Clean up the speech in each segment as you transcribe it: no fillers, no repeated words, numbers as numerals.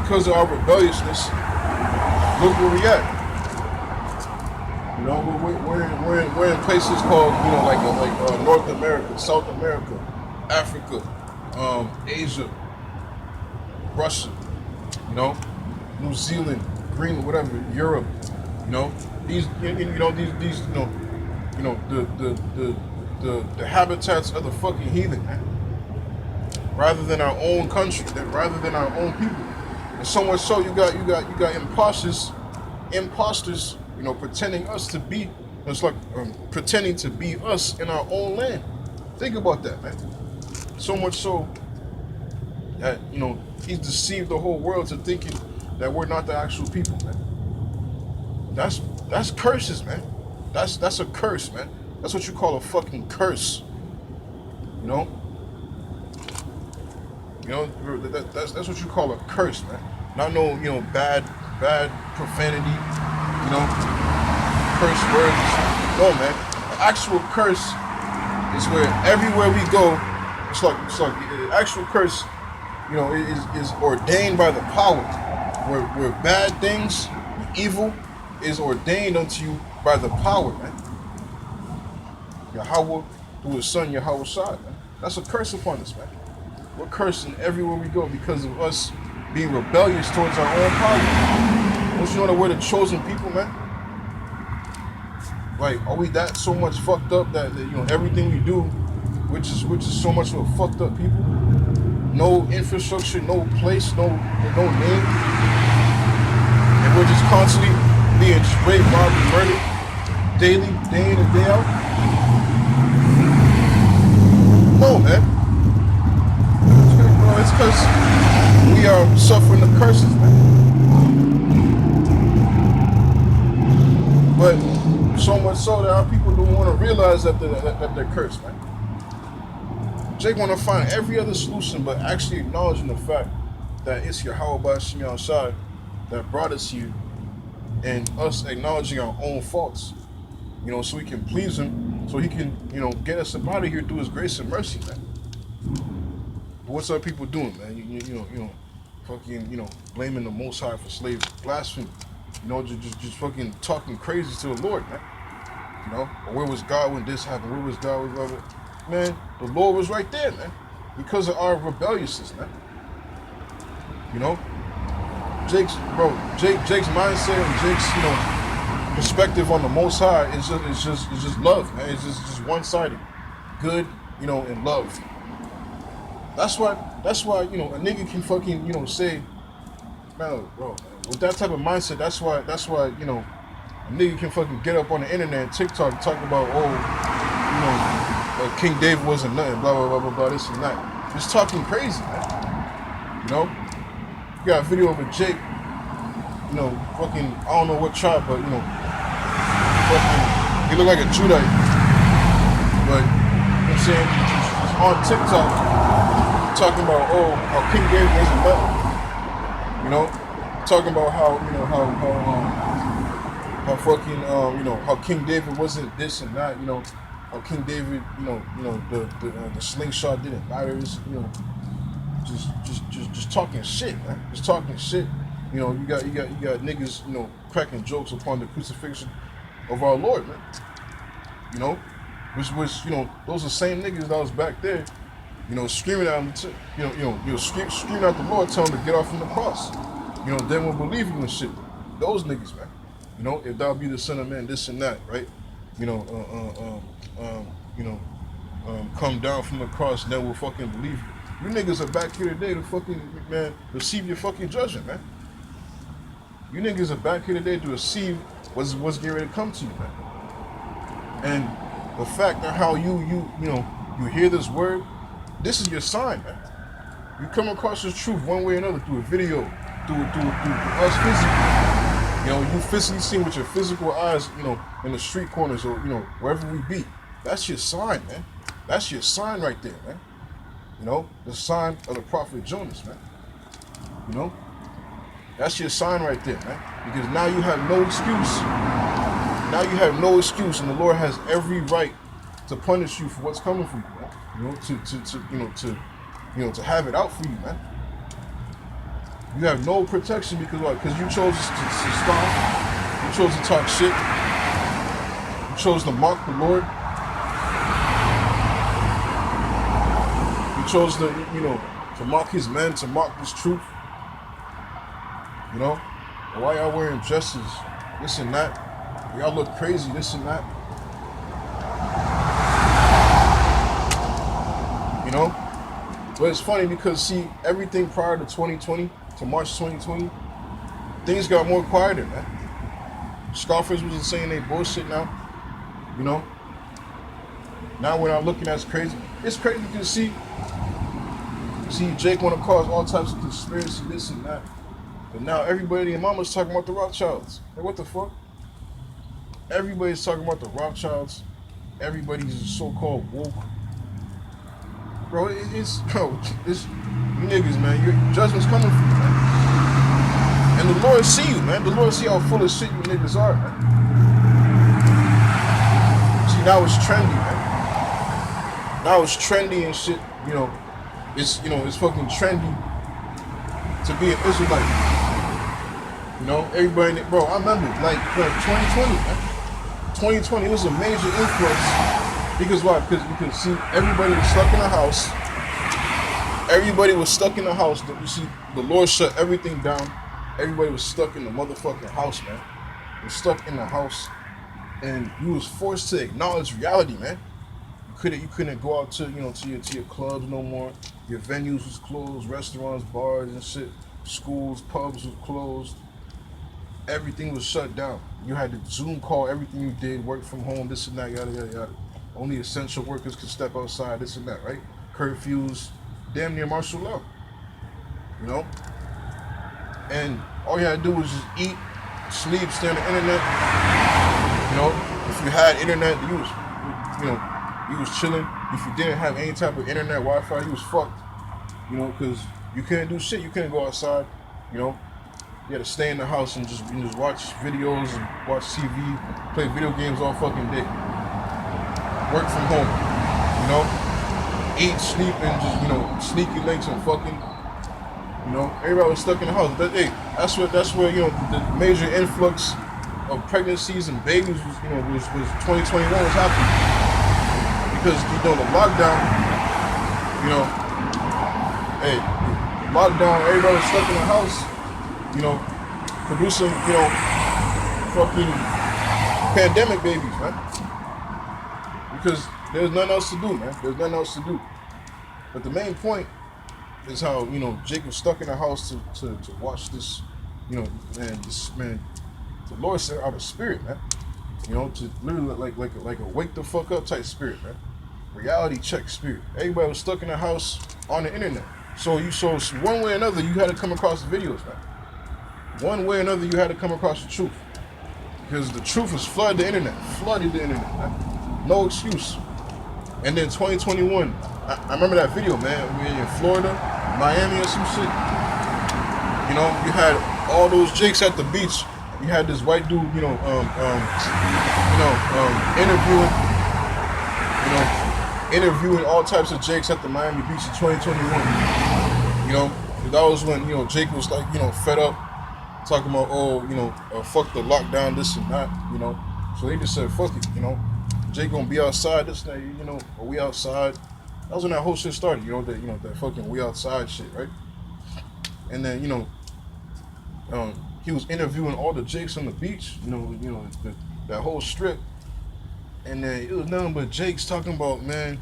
because of our rebelliousness, look where we at. You know, we're in places called, you know, like North America, South America, Africa, Asia, Russia, you know, New Zealand, Greenland, whatever, Europe, you know, these the habitats of the fucking heathen, man. Rather than our own country, rather than our own people. And so much so you got imposters, you know, pretending us to be, it's like pretending to be us in our own land. Think about that, man. So much so that, you know, he's deceived the whole world to thinking that we're not the actual people, man. That's curses, man. That's a curse, man. That's what you call a fucking curse. You know? You know, that's what you call a curse, man. Not no, you know, bad profanity, you know, curse words. No, man. An actual curse is where everywhere we go, it's like the actual curse, you know, is ordained by the power. Where bad things, evil, is ordained unto you by the power, man. Yahweh through his son Yahweh Shai, man. That's a curse upon us, man. We're cursing everywhere we go because of us being rebellious towards our own power. Don't you know that we're the chosen people, man? Like, are we that so much fucked up that you know everything we do, which is so much of a fucked up people? No infrastructure, no place, no name, and we're just constantly being raped, robbed, and murdered daily, day in and day out. No, man. It's because we are suffering the curses, man. But so much so that our people don't want to realize that they're cursed, man. Jake want to find every other solution, but actually acknowledging the fact that it's Yahweh B'Shem Yahushai that brought us here, and us acknowledging our own faults, you know, so we can please him, so he can, you know, get us up out of here through his grace and mercy, man. But what's our people doing, man? You know, fucking, you know, blaming the Most High for slavery, blasphemy, you know, just fucking talking crazy to the Lord, man. You know, or where was God when this happened? Where was God when blah. Man, the Lord was right there, man, because of our rebelliousness, man. You know, Jake's mindset and Jake's, you know, perspective on the Most High is just love, man. It's just one-sided, good, you know, and love. That's why, you know, a nigga can fucking, you know, say, man, bro, with that type of mindset, that's why, you know, a nigga can fucking get up on the internet and TikTok and talk about, oh, you know, King David wasn't nothing, blah, blah, blah, blah, blah, this and that. Just talking crazy, man. You know? You got a video of a Jake, you know, fucking, I don't know what tribe, but, you know, fucking, he looked like a Judite. But, you know what I'm saying, he's on TikTok talking about, oh, how King David wasn't nothing. You know? Talking about how, you know, how fucking, you know, how King David wasn't this and that, you know, how King David, you know, the slingshot didn't matter, you know, just talking shit, man, just talking shit. You know, you got niggas, you know, cracking jokes upon the crucifixion of our Lord, man. You know, which you know, those are the same niggas that was back there, you know, screaming at him, screaming at the Lord, telling him to get off from the cross. You know, they won't believe you and shit. Those niggas, man. You know, if thou be the Son of Man, this and that, right? You know, come down from the cross, and then we'll fucking believe you. You niggas are back here today to fucking, man, receive your fucking judgment, man. You niggas are back here today to receive what's getting ready to come to you, man. And the fact that how you hear this word, this is your sign, man. You come across this truth one way or another through a video, through us physically. You know, you physically see with your physical eyes, you know, in the street corners or, you know, wherever we be. That's your sign, man. That's your sign right there, man. You know, the sign of the prophet Jonas, man. You know? That's your sign right there, man. Because now you have no excuse. Now you have no excuse, and the Lord has every right to punish you for what's coming for you, man. You know, to have it out for you, man. You have no protection because what? Because you chose to scoff. You chose to talk shit. You chose to mock the Lord. You chose to, to mock his men, to mock his truth. Why y'all wearing dresses? This and that. Y'all look crazy, this and that. But it's funny because, see, everything prior to 2020, to March 2020, things got more quieter, man. Scoffers wasn't saying they bullshit now. Now we're not looking as crazy. It's crazy to see Jake want to cause all types of conspiracy, this and that. But now everybody and mama's talking about the Rothschilds. Like, what the fuck? Everybody's talking about the Rothschilds. Everybody's so-called woke. Bro, it's you niggas, man. Your judgment's coming for you, man. And the Lord see you, man. The Lord see how full of shit you niggas are, man. See, now it's trendy, man. Now it's trendy and shit. It's fucking trendy to be an Israelite. Everybody, bro. I remember, like 2020, man. 2020 was a major influx. Because why? Because see, everybody was stuck in the house. Everybody was stuck in the house. You see, the Lord shut everything down. Everybody was stuck in the motherfucking house, man. You were stuck in the house, and you was forced to acknowledge reality, man. You couldn't go out to your clubs no more. Your venues was closed, restaurants, bars and shit. Schools, pubs was closed. Everything was shut down. You had to Zoom call everything you did, work from home, this and that, yada yada yada. Only essential workers could step outside, this and that, right? Curfews, damn near martial law. And all you had to do was just eat, sleep, stay on the internet. If you had internet, you was chilling. If you didn't have any type of internet, Wi-Fi, you was fucked. Because you couldn't do shit. You couldn't go outside. You had to stay in the house and just watch videos and watch TV, play video games all fucking day. Work from home, eat, sleep, and just, sneaky links and fucking, everybody was stuck in the house. But hey, that's where the major influx of pregnancies and babies was 2021 was happening. Because, the lockdown, everybody was stuck in the house, producing, fucking pandemic babies, man. Because there's nothing else to do, man. There's nothing else to do. But the main point is how, Jake was stuck in the house to watch this, man, the Lord sent out a spirit, man. To literally like a wake the fuck up type spirit, man. Reality check spirit. Everybody was stuck in the house on the internet. So one way or another, you had to come across the videos, man. One way or another, you had to come across the truth. Because the truth was flooded the internet, man. No excuse. And then 2021, I remember that video, man. We were in Florida, Miami or some shit. You had all those jakes at the beach. You had this white dude, interviewing all types of jakes at the Miami Beach in 2021. That was when, Jake was like, fed up, talking about, fuck the lockdown, this and that, So they just said, fuck it, Jake gonna be outside, this and that, or we outside. That was when that whole shit started, that fucking we outside shit, right? And then, he was interviewing all the jakes on the beach, that whole strip. And then it was nothing but jakes talking about, man,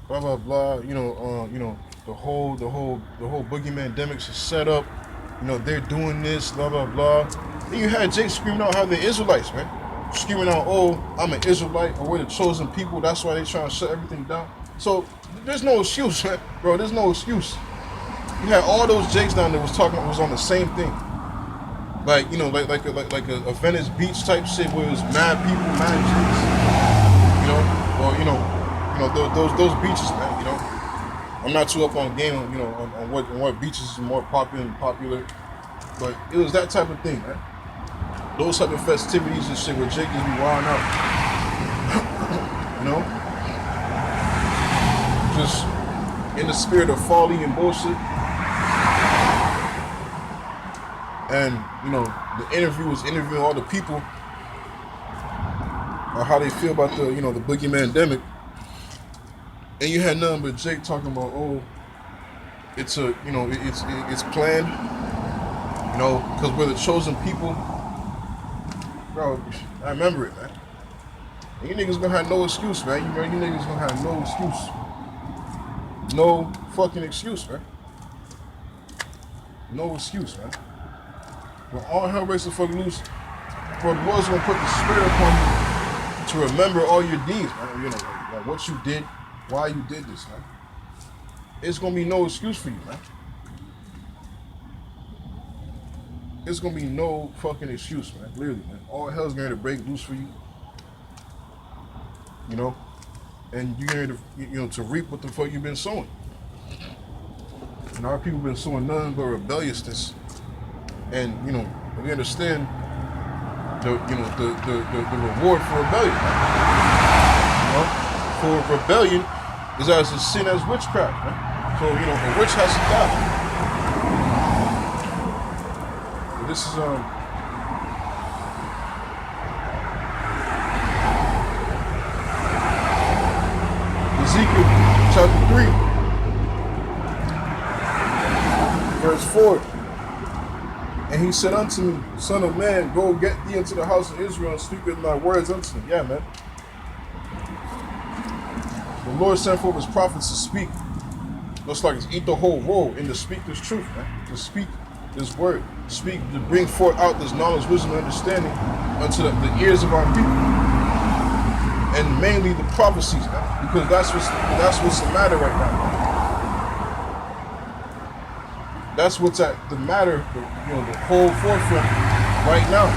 blah blah blah, the whole boogeyman demics is set up, they're doing this, blah blah blah. Then you had Jake screaming out how they're Israelites, man. Screaming out, oh, I'm an Israelite, or we're the chosen people, that's why they trying to shut everything down. So there's no excuse, man, bro. There's no excuse. You had all those Jakes down there was on the same thing, like a Venice Beach type shit where it was mad people, mad Jakes, or those beaches, man. I'm not too up on game, on what beaches are more popular, but it was that type of thing, man. Those type of festivities and shit where Jake just be wilding out. Just in the spirit of folly and bullshit. And, you know, the interview was interviewing all the people on how they feel about the, you know, the boogeyman demic. And you had nothing but Jake talking about, oh, it's a, you know, it's planned, you know, because we're the chosen people. Bro, I remember it, man. And you niggas gonna have no excuse, man. You niggas gonna have no excuse. No fucking excuse, man. No excuse, man. When all hell breaks the fuck loose, bro, the Lord's gonna put the spirit upon you to remember all your deeds, man. You know, like what you did, why you did this, man. It's gonna be no excuse for you, man. It's gonna be no fucking excuse, man. Literally, man. All hell's going to break loose for you. You know? And you're going to, you know, to reap what the fuck you've been sowing. And our people been sowing nothing but rebelliousness. And, you know, we understand the reward for rebellion. You know? For rebellion is as a sin as witchcraft, man. So, you know, a witch has to die. But this is Ezekiel chapter 3, verse 4. And he said unto me, Son of man, go get thee into the house of Israel and speak with my words unto them. Yeah, man. The Lord sent forth his prophets to speak. Looks like it's eat the whole roll and to speak this truth, man. To speak this word. Speak, to bring forth out this knowledge, wisdom, and understanding unto the ears of our people. And mainly the prophecies, man. Because that's what's the matter right now, man. That's what's at the matter, you know, the whole forefront right now.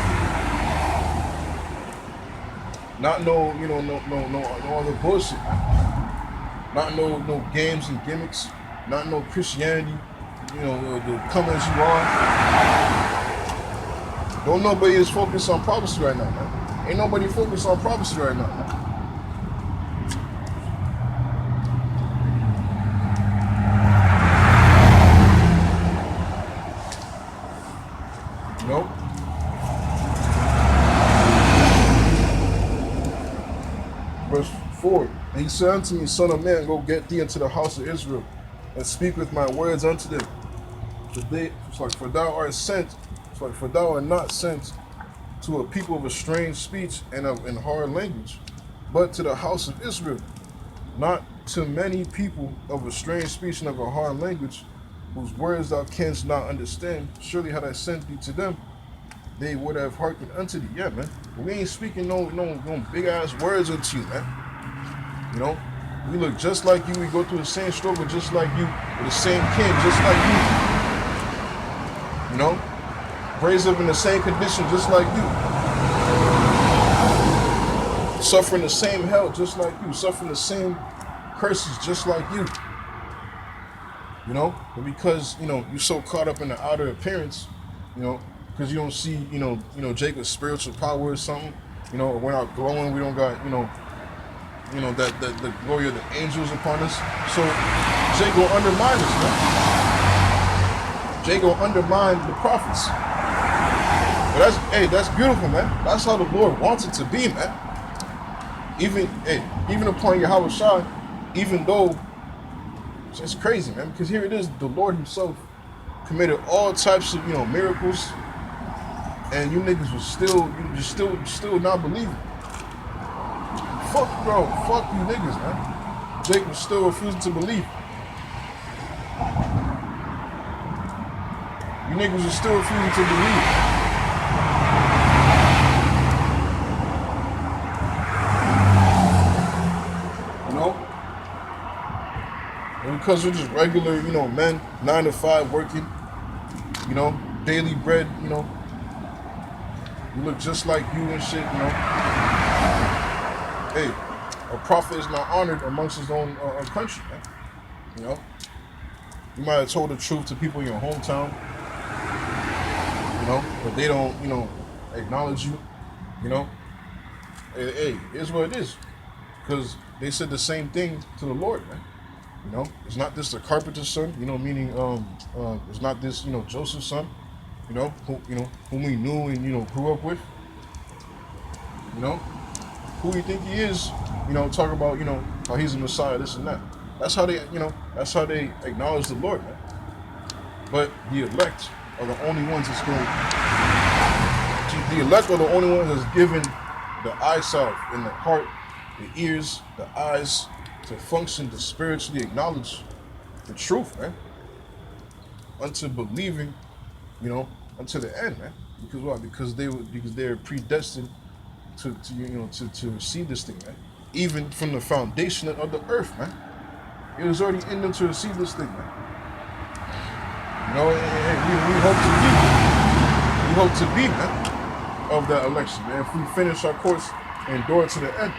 Not no, you know, no other bullshit. Not no games and gimmicks. Not no Christianity. You know, the come as you are. Don't nobody is focused on prophecy right now, man. Ain't nobody focused on prophecy right now, man. Nope. Verse 4. And he said unto me, Son of man, go get thee into the house of Israel, and speak with my words unto them. For thou art sent, for thou art not sent to a people of a strange speech and of in hard language, but to the house of Israel, not to many people of a strange speech and of a hard language, whose words thou canst not understand. Surely had I sent thee to them, they would have hearkened unto thee. Yeah, man. But we ain't speaking no big ass words unto you, man. You know, we look just like you. We go through the same struggle just like you. With the same king just like you. You know, raised up in the same condition just like you. Suffering the same hell just like you. Suffering the same curses just like you. You know, but because, you know, you're so caught up in the outer appearance, you know, because you don't see, you know, Jacob's spiritual power or something, you know, we're not glowing, we don't got, you know, that the glory of the angels upon us. So Jay gonna undermine us, man. Jay gonna undermine the prophets. But that's beautiful, man. That's how the Lord wants it to be, man. Even upon Yahweh Shai, even though it's crazy, man, because here it is, the Lord himself committed all types of, you know, miracles, and you niggas was still not believing. Fuck you niggas, man. Jake was still refusing to believe. You niggas was still refusing to believe. You know? And because we're just regular, you know, men, 9 to 5 working, you know, daily bread, you know, we look just like you and shit, you know. Hey, a prophet is not honored amongst his own country, man. You know, you might have told the truth to people in your hometown, you know, but they don't, you know, acknowledge you, you know. Hey, here's what it is, because they said the same thing to the Lord, man. You know, it's not this the carpenter's son, you know, meaning it's not this, you know, Joseph's son. whom we knew and grew up with. You know, who you think he is. Talk about how he's a Messiah, this and that. That's how they acknowledge the Lord, man. But the elect are the only ones that's going. The elect are the only ones that's given the eyesight in the heart, the ears, the eyes to function, to spiritually acknowledge the truth, man. Unto believing, unto the end, man. Because why? Because they're predestined to receive this thing, man. Even from the foundation of the earth, man. It was already in them to receive this thing, man. We hope to be, man, of that election, man. If we finish our course and endure to the end.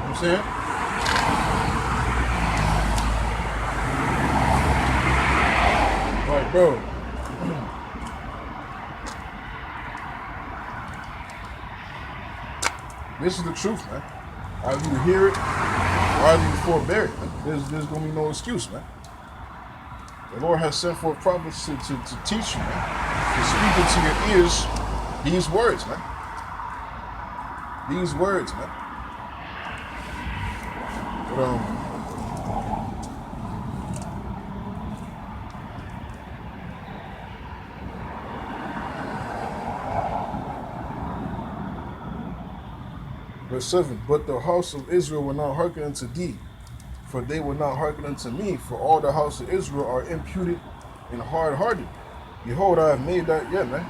You know what I'm saying? Like, bro. This is the truth, man. Either you hear it, or either you forbear it, man. There's gonna be no excuse, man. The Lord has sent forth prophets to teach you, man. To speak into your ears these words, man. These words, man. But Verse 7, but the house of Israel will not hearken unto thee, for they will not hearken unto me, for all the house of Israel are imputed and hard-hearted. Behold, I have made that, yeah, man.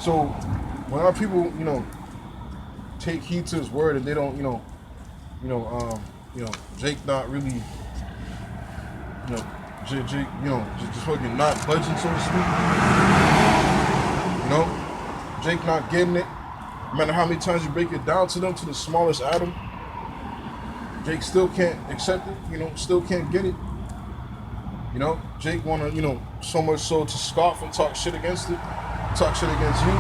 So, when our people, take heed to his word and they don't, Jake not really, Jake, just fucking not budging, so to speak. Jake not getting it. No matter how many times you break it down to them, to the smallest atom, Jake still can't accept it, still can't get it. Jake wanna, so much so to scoff and talk shit against it, talk shit against you.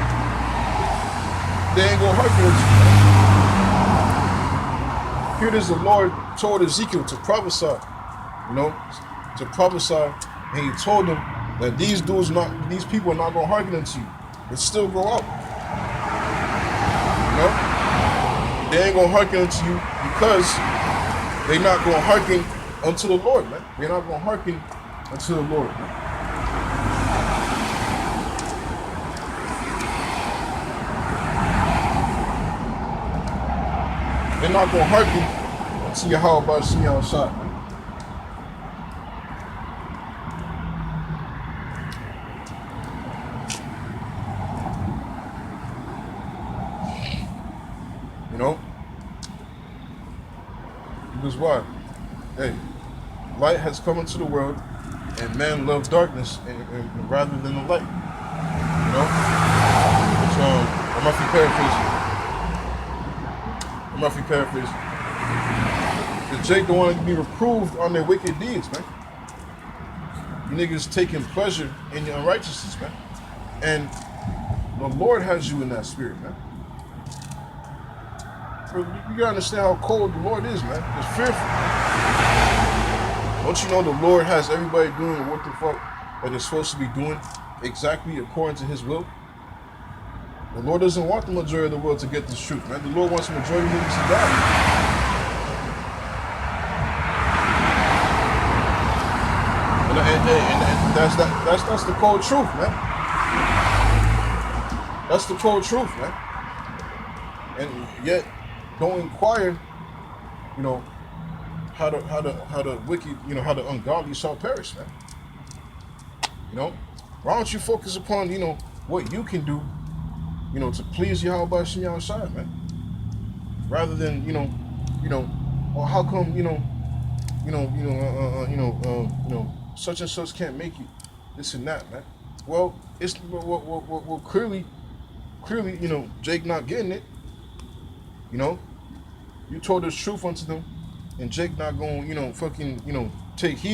They ain't gonna hearken with you. Here it is, the Lord told Ezekiel to prophesy, and he told them that these people are not gonna hearken unto you. But still go out. They ain't gonna hearken unto you because they not gonna hearken unto the Lord, man. They're not gonna hearken unto the Lord, man. They're not gonna hearken unto Yahweh Shem Shah, man. Because why? Hey, light has come into the world, and man loved darkness and rather than the light. I'm roughly paraphrasing. Because Jake don't want to be reproved on their wicked deeds, man. You niggas taking pleasure in your unrighteousness, man. And the Lord has you in that spirit, man. You gotta understand how cold the Lord is, man. It's fearful. Don't you know the Lord has everybody doing what the fuck that they're supposed to be doing exactly according to his will? The Lord doesn't want the majority of the world to get this truth, man. The Lord wants the majority of niggas to die. And that's the cold truth, man. That's the cold truth, man. And yet, don't inquire, how the wicked, how the ungodly shall perish, man. Why don't you focus upon, what you can do, to please Yahweh Shem Shai, man, rather than, or how come, such and such can't make it, this and that, man. Well, it's clearly, Jake not getting it. You told us truth unto them, and Jake not going, fucking, take heed.